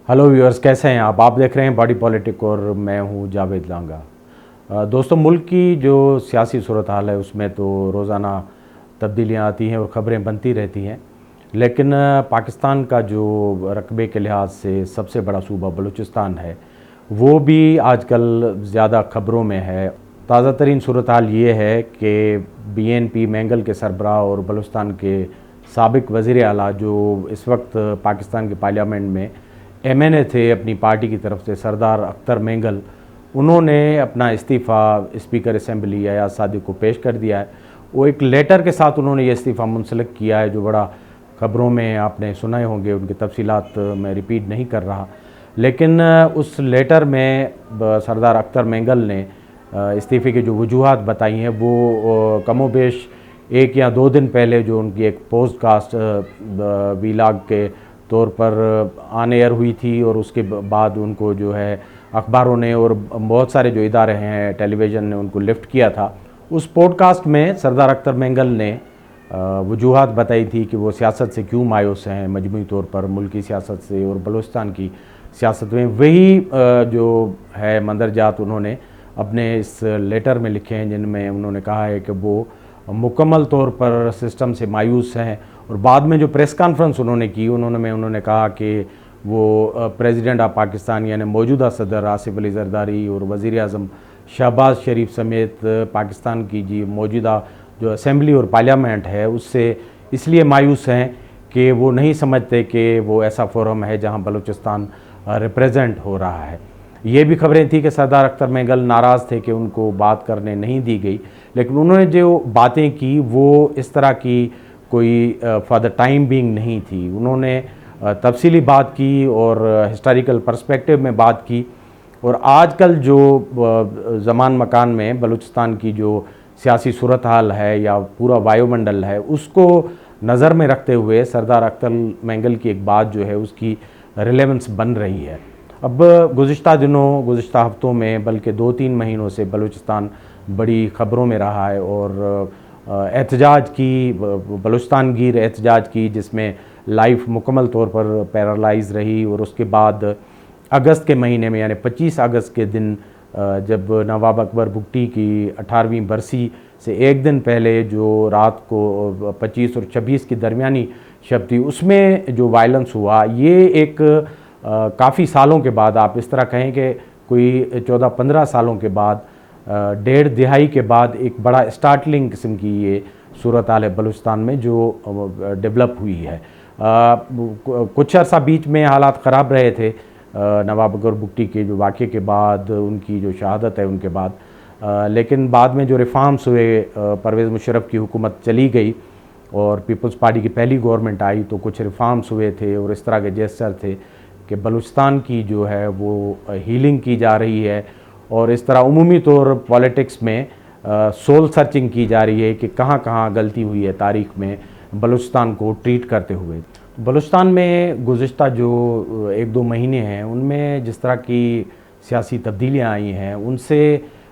Hello viewers, कैसे हैं आप देख रहे हैं बॉडी पॉलिटिक और मैं हूं जावेद लांगा। दोस्तों, मुल्क की जो सियासी सूरत हाल है उसमें तो रोज़ाना तब्दीलियां आती हैं और ख़बरें बनती रहती हैं। लेकिन पाकिस्तान का जो रकबे के लिहाज से सबसे बड़ा सूबा बलूचिस्तान है वो भी आजकल ज़्यादा ख़बरों में है। ताज़ा तरीन सूरत हाल ये है कि BNP मैंगल के सरबराह और बलूचिस्तान के साबिक वज़ीर आला जो इस वक्त पाकिस्तान के पार्लियामेंट में MNA थे अपनी पार्टी की तरफ से, सरदार अख्तर मैंगल, उन्होंने अपना इस्तीफ़ा स्पीकर असेंबली अयाज सादिक को पेश कर दिया है। वो एक लेटर के साथ उन्होंने ये इस्तीफ़ा मुंसलिक किया है जो बड़ा ख़बरों में आपने सुने होंगे, उनकी तफसीलात मैं रिपीट नहीं कर रहा। लेकिन उस लेटर में सरदार अख्तर मैंगल ने इस्तीफ़े की जो वजूहात बताई हैं वो कमोबेश 1 या 2 दिन पहले जो उनकी एक पोस्टकास्ट वीलाग के तौर पर ऑन एयर हुई थी और उसके बाद उनको जो है अखबारों ने और बहुत सारे जो इदारे हैं टेलीविज़न ने उनको लिफ्ट किया था। उस पॉडकास्ट में सरदार अख्तर मैंगल ने वजूहात बताई थी कि वो सियासत से क्यों मायूस हैं, मजमूई तौर पर मुल्की सियासत से और बलूचिस्तान की सियासत में। वही जो है मंदरजात उन्होंने अपने इस लेटर में लिखे हैं, जिनमें उन्होंने कहा है कि वो मुकम्मल तौर पर सिस्टम से मायूस हैं। और बाद में जो प्रेस कॉन्फ्रेंस उन्होंने की उन्होंने कहा कि वो प्रेसिडेंट ऑफ पाकिस्तान यानी मौजूदा सदर आसिफ अली जरदारी और वज़ीर आज़म शहबाज शरीफ समेत पाकिस्तान की जी मौजूदा जो असेंबली और पार्लियामेंट है उससे इसलिए मायूस हैं कि वो नहीं समझते कि वो ऐसा फोरम है जहां बलूचिस्तान रिप्रेजेंट हो रहा है। ये भी खबरें थी कि सरदार अख्तर मैंगल नाराज़ थे कि उनको बात करने नहीं दी गई, लेकिन उन्होंने जो बातें की वो इस तरह की कोई फॉर द टाइम बीइंग नहीं थी। उन्होंने तफसीली बात की और हिस्टोरिकल पर्सपेक्टिव में बात की। और आजकल जो ज़मान मकान में बलूचिस्तान की जो सियासी सूरत हाल है या पूरा वायुमंडल है उसको नज़र में रखते हुए सरदार अख्तर मैंगल की एक बात जो है उसकी रिलेवेंस बन रही है। अब गुज़िश्ता दिनों, गुज़िश्ता हफ्तों में, बल्कि 2-3 महीनों से बलूचिस्तान बड़ी ख़बरों में रहा है और एहतजाज की, बलूचिस्तान गिर एहतजाज की, जिसमें लाइफ मुकम्मल तौर पर पैरालाइज रही। और उसके बाद अगस्त के महीने में यानी 25 अगस्त के दिन जब नवाब अकबर बुगटी की 18वीं बरसी से एक दिन पहले जो रात को 25 और 26 की दरमियानी शब थी उसमें जो वायलेंस हुआ, ये एक काफ़ी सालों के बाद, आप इस तरह कहें कि कोई 14-15 सालों के बाद, 1.5 दिहाई के बाद एक बड़ा स्टार्टलिंग किस्म की ये सूरत हाल है बलूचिस्तान में जो डेवलप हुई है। कुछ अर्सा बीच में हालात ख़राब रहे थे नवाब अकबर बुगटी के जो वाक़े के बाद, उनकी जो शहादत है उनके बाद, लेकिन बाद में जो रिफॉर्म्स हुए, परवेज़ मुशर्रफ की हुकूमत चली गई और पीपल्स पार्टी की पहली गवर्नमेंट आई तो कुछ रिफॉर्म्स हुए थे और इस तरह के जेस्चर थे कि बलूचिस्तान की जो है वो हीलिंग की जा रही है और इस तरह उमूमी तौर पॉलिटिक्स में सोल सर्चिंग की जा रही है कि कहाँ कहाँ गलती हुई है तारीख़ में बलूचिस्तान को ट्रीट करते हुए। बलूचिस्तान में गुज़िश्ता जो 1-2 महीने हैं उनमें जिस तरह की सियासी तब्दीलियाँ आई हैं उनसे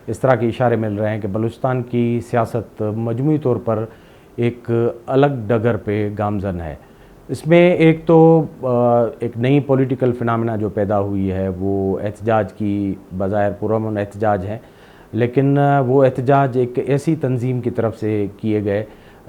इस तरह के इशारे मिल रहे हैं कि बलूचिस्तान की सियासत मजमूई तौर पर एक अलग डगर पे गामज़न है। इसमें एक तो एक नई पॉलिटिकल फिनोमेना जो पैदा हुई है वो एहतजाज की, बज़ाहिर पुरअमन एहतजाज है, लेकिन वो एहतजाज एक ऐसी तंजीम की तरफ से किए गए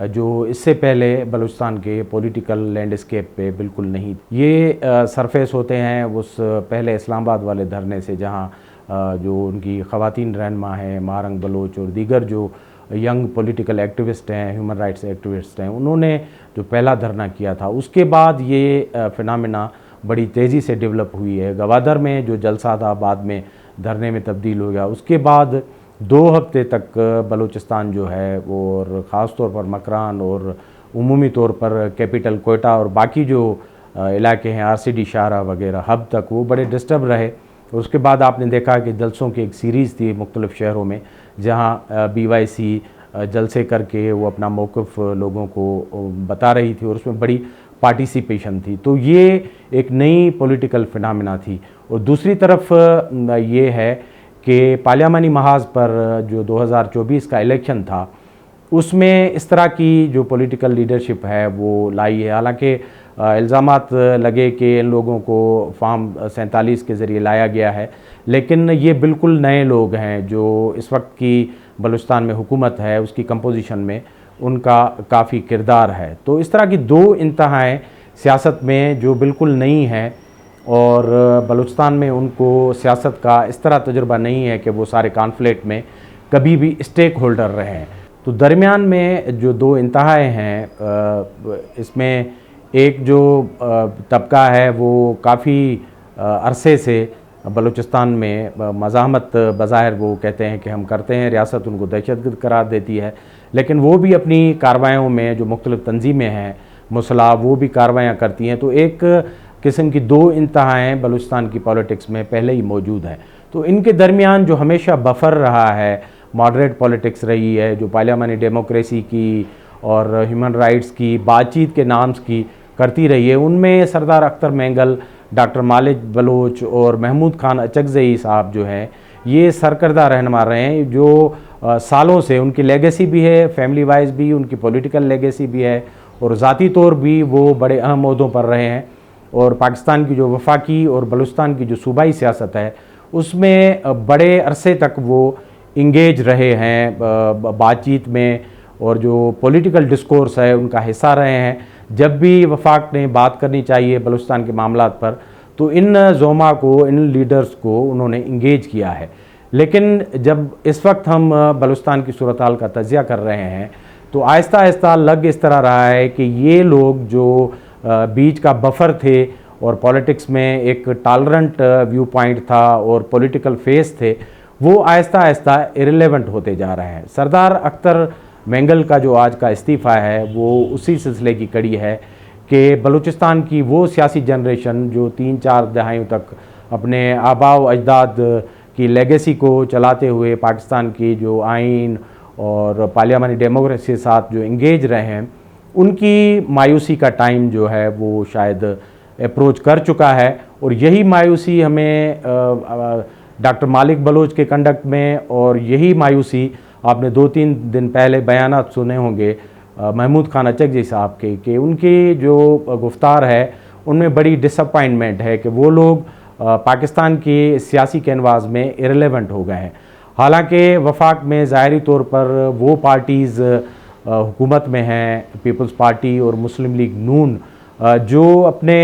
जो इससे पहले बलूचिस्तान के पॉलिटिकल लैंडस्केप पे बिल्कुल नहीं। ये सरफेस होते हैं उस पहले इस्लामाबाद वाले धरने से, जहाँ जो उनकी ख़वातीन रहनुमा हैं महारंग बलोच और दीगर जो यंग पॉलिटिकल एक्टिविस्ट हैं, ह्यूमन राइट्स एक्टिविस्ट हैं, उन्होंने जो पहला धरना किया था उसके बाद ये फिनोमेना बड़ी तेज़ी से डेवलप हुई है। गवादर में जो जलसा था बाद में धरने में तब्दील हो गया। उसके बाद 2 हफ्ते तक बलूचिस्तान जो है वो, और ख़ास तौर पर मकरान और उमूमी तौर पर कैपिटल कोयटा और बाकी जो इलाके हैं RCD शाहरा वगैरह हब तक, वो बड़े डिस्टर्ब रहे। उसके बाद आपने देखा कि जलसों की एक सीरीज़ थी मुख्तलिफ़ शहरों में जहाँ BYC जलसे करके वो अपना मौक़िफ़ लोगों को बता रही थी और उसमें बड़ी पार्टिसिपेशन थी। तो ये एक नई पॉलिटिकल फिनोमेना थी। और दूसरी तरफ ये है कि पार्लियामानी महाज पर जो 2024 का इलेक्शन था उसमें इस तरह की जो पॉलिटिकल लीडरशिप है वो लाई है। हालांकि इल्ज़ामात लगे कि इन लोगों को फार्म 47 के ज़रिए लाया गया है, लेकिन ये बिल्कुल नए लोग हैं जो इस वक्त की बलूचिस्तान में हुकूमत है उसकी कंपोजिशन में उनका काफ़ी किरदार है। तो इस तरह की दो इंतहाएँ सियासत में जो बिल्कुल नई हैं और बलूचिस्तान में उनको सियासत का इस तरह तजुर्बा नहीं है कि वो सारे कॉन्फ्लिक्ट में कभी भी स्टेक होल्डर रहे हैं। तो दरमियान में जो दो इंतहाएँ हैं, इसमें एक जो तबका है वो काफ़ी अरसे से बलूचिस्तान में मज़ाहमत बज़ाहिर वो कहते हैं कि हम करते हैं, रियासत उनको दहशतगर्द करार देती है, लेकिन वो भी अपनी कार्रवाइयों में जो मुख्तलिफ़ तंजीमें हैं मुसल्लह वो भी कार्रवाइयाँ करती हैं। तो एक किस्म की दो इंतहाएँ बलूचिस्तान की पॉलिटिक्स में पहले ही मौजूद हैं। तो इनके दरमियान जो हमेशा बफर रहा है, मॉडरेट पॉलिटिक्स रही है, जो पार्लियामानी डेमोक्रेसी की और ह्यूमन राइट्स की बातचीत के नाम की करती रही है, उनमें सरदार अख्तर मेंगल, डॉक्टर मालिक बलोच और महमूद खान अचकज़ई साहब जो हैं ये सरकर्दा रहनुमा रहे हैं, जो सालों से उनकी लेगेसी भी है, फैमिली वाइज भी उनकी पॉलिटिकल लेगेसी भी है और ज़ाती तौर भी वो बड़े अहम ओहदों पर रहे हैं। और पाकिस्तान की जो वफाकी और बलूचिस्तान की जो सूबाई सियासत है उसमें बड़े अरसे तक वो इंगेज रहे हैं बातचीत में और जो पॉलिटिकल डिस्कोर्स है उनका हिस्सा रहे हैं। जब भी वफाक ने बात करनी चाहिए बलूचिस्तान के मामलात पर तो इन ज़ोमा को, इन लीडर्स को उन्होंने इंगेज किया है। लेकिन जब इस वक्त हम बलूचिस्तान की सूरत हाल का तजिया कर रहे हैं तो आहिस्ता आहिस्ता लग इस तरह रहा है कि ये लोग जो बीच का बफर थे और पॉलिटिक्स में एक टॉलरेंट व्यू पॉइंट था और पॉलिटिकल फेस थे, वो आहिस्ता आहिस्ता इररिलेवेंट होते जा रहे हैं। सरदार अख्तर मेंगल का जो आज का इस्तीफ़ा है वो उसी सिलसिले की कड़ी है कि बलूचिस्तान की वो सियासी जनरेशन जो 3-4 दहाइयों तक अपने आबा व अजदाद की लेगेसी को चलाते हुए पाकिस्तान की जो आइन और पार्लियामानी डेमोक्रेसी के साथ जो इंगेज रहे हैं, उनकी मायूसी का टाइम जो है वो शायद अप्रोच कर चुका है। और यही मायूसी हमें डॉक्टर मालिक बलोच के कंडक्ट में, और यही मायूसी आपने 2-3 दिन पहले बयानात सुने होंगे महमूद खान अचकज़ई साहब के, कि उनकी जो गुफ्तार है उनमें बड़ी डिसअपॉइंटमेंट है कि वो लोग पाकिस्तान की सियासी कैनवास में इररिलेवेंट हो गए हैं। हालांकि वफाक में ज़ाहिरी तौर पर वो पार्टीज़ हुकूमत में हैं, पीपल्स पार्टी और मुस्लिम लीग नून, जो अपने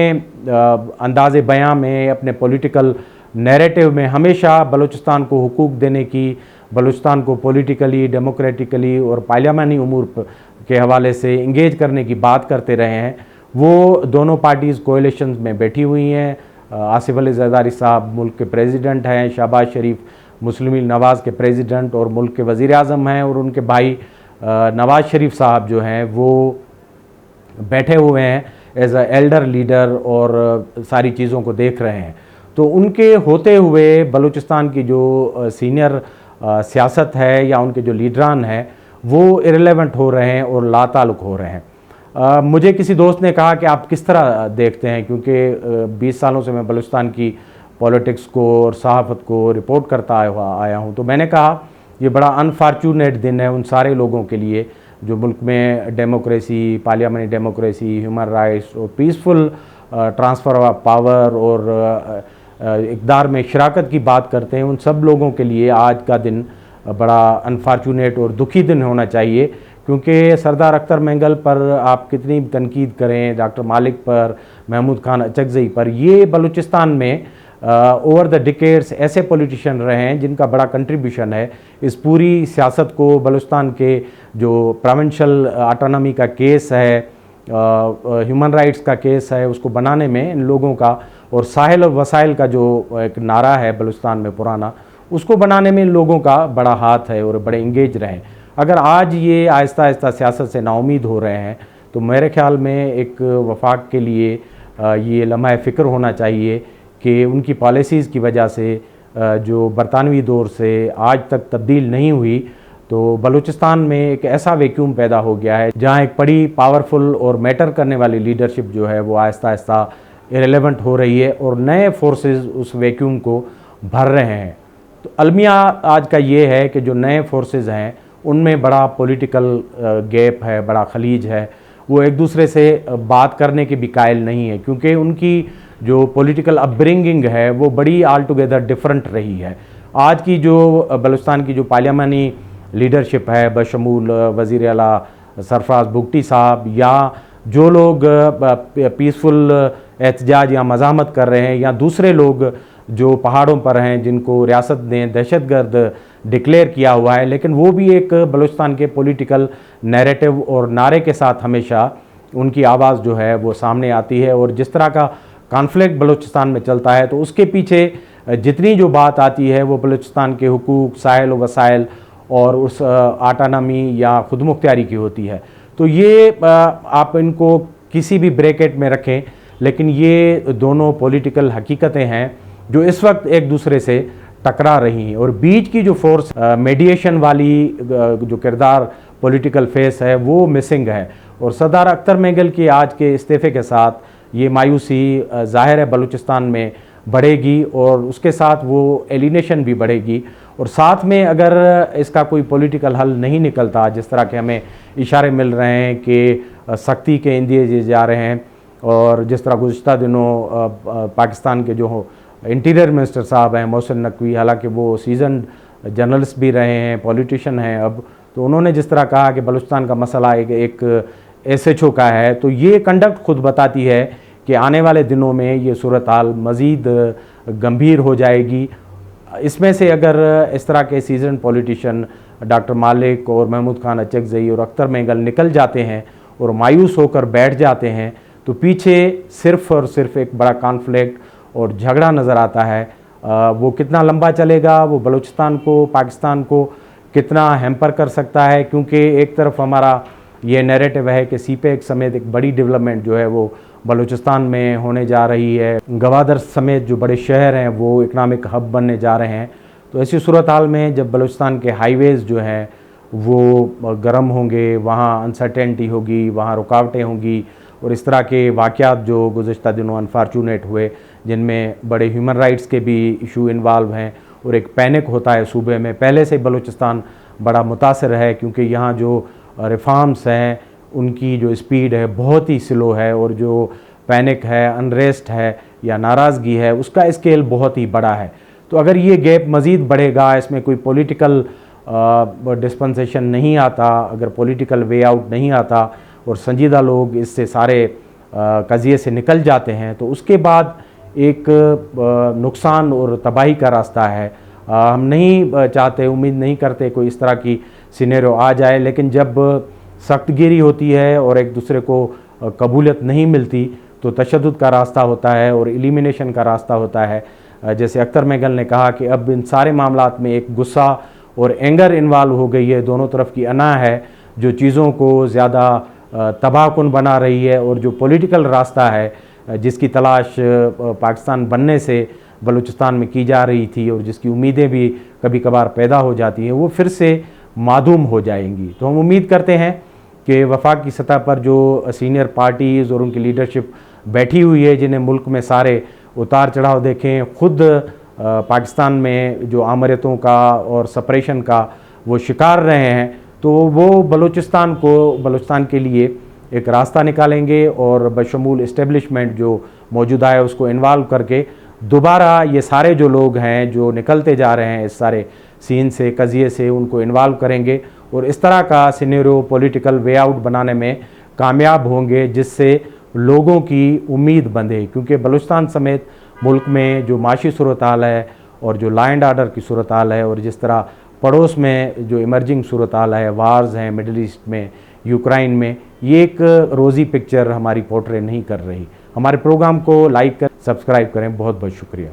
अंदाज़े बयां में, अपने पॉलिटिकल नैरेटिव में हमेशा बलूचिस्तान को हुकूक देने की, बलूचिस्तान को पॉलिटिकली, डेमोक्रेटिकली और पार्लियामानी उमूर के हवाले से इंगेज करने की बात करते रहे हैं। वो दोनों पार्टीज़ कोएलिशंस में बैठी हुई हैं। आसिफ अली ज़रदारी साहब मुल्क के प्रेसिडेंट हैं, शहबाज शरीफ मुस्लिम लीग नवाज़ के प्रेसिडेंट और मुल्क के वज़ीर आज़म हैं, और उनके भाई नवाज़ शरीफ साहब जो हैं वो बैठे हुए हैं एज अ एल्डर लीडर और सारी चीज़ों को देख रहे हैं। तो उनके होते हुए बलूचिस्तान की जो सीनियर सियासत है या उनके जो लीडरान हैं वो इररिलेवेंट हो रहे हैं और लाताल्लुक़ हो रहे हैं। मुझे किसी दोस्त ने कहा कि आप किस तरह देखते हैं, क्योंकि 20 सालों से मैं बलूचिस्तान की पॉलिटिक्स को और सहाफ़त को रिपोर्ट करता आया हूँ। तो मैंने कहा ये बड़ा अनफॉर्चूनेट दिन है उन सारे लोगों के लिए जो मुल्क में democracy, parliamentary democracy, human rights और पीसफुल ट्रांसफ़र ऑफ पावर और इक़्तिदार में शराकत की बात करते हैं। उन सब लोगों के लिए आज का दिन बड़ा अनफॉर्चूनेट और दुखी दिन होना चाहिए, क्योंकि सरदार अख्तर मेंगल पर आप कितनी भी तनकीद करें, डॉक्टर मालिक पर, महमूद खान अचकज़ई पर, ये बलूचिस्तान में ओवर द डिकेड्स ऐसे पॉलिटिशियन रहे हैं जिनका बड़ा कंट्रीब्यूशन है इस पूरी सियासत को, बलूचिस्तान के जो प्रोविंशियल ऑटोनॉमी का केस है, ह्यूमन राइट्स का केस है, उसको बनाने में इन लोगों का, और साहिल और वसाइल का जो एक नारा है बलूचिस्तान में पुराना, उसको बनाने में इन लोगों का बड़ा हाथ है और बड़े इंगेज रहे। अगर आज ये आहिस्ता आहिस्ता सियासत से नाउमीद हो रहे हैं तो मेरे ख्याल में एक वफाक के लिए ये लम्हा फ़िक्र होना चाहिए कि उनकी पॉलिसीज़ की वजह से जो बरतानवी दौर से आज तक तब्दील नहीं हुई, तो बलूचिस्तान में एक ऐसा वैक्यूम पैदा हो गया है जहाँ एक बड़ी पावरफुल और मैटर करने वाली लीडरशिप जो है वो आहिस्ता आहिस्ता इररिलेवेंट हो रही है और नए फोर्सेस उस वैक्यूम को भर रहे हैं। तो अलमिया आज का ये है कि जो नए फोर्सेस हैं उनमें बड़ा पॉलिटिकल गैप है, बड़ा खलीज है, वो एक दूसरे से बात करने के भी कायल नहीं है, क्योंकि उनकी जो पॉलिटिकल अपब्रिंगिंग है वो बड़ी आल टुगेदर डिफरेंट रही है। आज की जो बलूचिस्तान की जो पार्लियामानी लीडरशिप है, बशमूल वज़ीर आला सरफराज भुगटी साहब, या जो लोग पीसफुल एहतजाज या मज़ामत कर रहे हैं, या दूसरे लोग जो पहाड़ों पर हैं जिनको रियासत ने दहशतगर्द डिक्लेयर किया हुआ है, लेकिन वो भी एक बलूचिस्तान के पॉलिटिकल नैरेटिव और नारे के साथ हमेशा उनकी आवाज़ जो है वो सामने आती है। और जिस तरह का कॉन्फ्लिक्ट बलूचिस्तान में चलता है तो उसके पीछे जितनी जो बात आती है वो बलूचिस्तान के हुकूक, साहिल वसाइल और उस आटानमी या खुद मुख्तियारी की होती है। तो ये आप इनको किसी भी ब्रैकेट में रखें, लेकिन ये दोनों पॉलिटिकल हकीकतें हैं जो इस वक्त एक दूसरे से टकरा रही हैं। और बीच की जो फोर्स मीडिएशन वाली जो किरदार पॉलिटिकल फेस है वो मिसिंग है। और सरदार अख्तर मेंगल के आज के इस्तीफ़े के साथ ये मायूसी ज़ाहिर है बलूचिस्तान में बढ़ेगी, और उसके साथ वो एलिनेशन भी बढ़ेगी। और साथ में अगर इसका कोई पॉलिटिकल हल नहीं निकलता, जिस तरह के हमें इशारे मिल रहे हैं कि सख्ती के इंदिए जा रहे हैं, और जिस तरह गुज़िश्ता दिनों पाकिस्तान के जो इंटीरियर मिनिस्टर साहब हैं मोहसिन नकवी, हालांकि वो सीजन जर्नलिस्ट भी रहे हैं, पॉलिटिशियन हैं अब, तो उन्होंने जिस तरह कहा कि बलूचिस्तान का मसला एक SHO का है, तो ये कंडक्ट खुद बताती है कि आने वाले दिनों में ये सूरत हाल मज़ीद गंभीर हो जाएगी। इसमें से अगर इस तरह के सीजन पॉलिटिशियन डॉक्टर मालिक और महमूद खान अचकज़ई और अख्तर मेंगल निकल जाते हैं और मायूस होकर बैठ जाते हैं, तो पीछे सिर्फ़ और सिर्फ एक बड़ा कॉन्फ्लिक्ट और झगड़ा नज़र आता है। वो कितना लंबा चलेगा, वो बलूचिस्तान को, पाकिस्तान को कितना हैम्पर कर सकता है, क्योंकि एक तरफ हमारा ये नैरेटिव है कि CPEC समेत एक बड़ी डेवलपमेंट जो है वो बलूचिस्तान में होने जा रही है, गवादर समेत जो बड़े शहर हैं वो इकनॉमिक हब बनने जा रहे हैं। तो ऐसी सूरत हाल में जब बलूचिस्तान के हाईवेज़ जो हैं वो गर्म होंगे, वहाँ अनसर्टेनिटी होगी, वहाँ रुकावटें होंगी, और इस तरह के वाक़यात जो गुज़िश्ता दिनों अनफॉर्चुनेट हुए, जिनमें बड़े ह्यूमन राइट्स के भी इशू इन्वॉल्व हैं, और एक पैनिक होता है सूबे में। पहले से बलूचिस्तान बड़ा मुतासर है, क्योंकि यहाँ जो रिफॉर्म्स हैं उनकी जो स्पीड है बहुत ही स्लो है, और जो पैनिक है, अनरेस्ट है या नाराज़गी है, उसका स्केल बहुत ही बड़ा है। तो अगर ये गैप मज़ीद बढ़ेगा, इसमें कोई पॉलिटिकल डिस्पेंसेशन नहीं आता, अगर पॉलिटिकल वे आउट नहीं आता और संजीदा लोग इससे सारे कज़िए से निकल जाते हैं, तो उसके बाद एक नुकसान और तबाही का रास्ता है। हम नहीं चाहते, उम्मीद नहीं करते कोई इस तरह की सिनेरियो आ जाए, लेकिन जब सख्तगिरी होती है और एक दूसरे को कबूलियत नहीं मिलती तो तशद्दुद का रास्ता होता है और एलिमिनेशन का रास्ता होता है। जैसे अख्तर मेंगल ने कहा कि अब इन सारे मामलात में एक गुस्सा और एंगर इन्वॉल्व हो गई है, दोनों तरफ की अना है जो चीज़ों को ज़्यादा तबाहकुन बना रही है, और जो पॉलिटिकल रास्ता है जिसकी तलाश पाकिस्तान बनने से बलूचिस्तान में की जा रही थी और जिसकी उम्मीदें भी कभी कभार पैदा हो जाती हैं, वो फिर से मादूम हो जाएंगी। तो हम उम्मीद करते हैं कि वफाक की सतह पर जो सीनियर पार्टीज़ और उनकी लीडरशिप बैठी हुई है, जिन्हें मुल्क में सारे उतार चढ़ाव देखें, ख़ुद पाकिस्तान में जो आमरियतों का और सपरेशन का वो शिकार रहे हैं, तो वो बलूचिस्तान के लिए एक रास्ता निकालेंगे, और बशमूल इस्टेब्लिशमेंट जो मौजूदा है उसको इन्वॉल्व करके दोबारा ये सारे जो लोग हैं जो निकलते जा रहे हैं इस सारे सीन से, कज़िए से, उनको इन्वॉल्व करेंगे और इस तरह का सिनेरियो पॉलिटिकल वे आउट बनाने में कामयाब होंगे, जिससे लोगों की उम्मीद बंधे। क्योंकि बलूचिस्तान समेत मुल्क में जो माशी सूरत हाल है और जो लॉ एंड आर्डर की सूरत हाल है, और जिस तरह पड़ोस में जो इमर्जिंग सूरत हाल है, वार्स हैं मिडल ईस्ट में, यूक्रेन में, ये एक रोज़ी पिक्चर हमारी पोर्ट्रे नहीं कर रही। हमारे प्रोग्राम को लाइक कर सब्सक्राइब करें। बहुत बहुत शुक्रिया।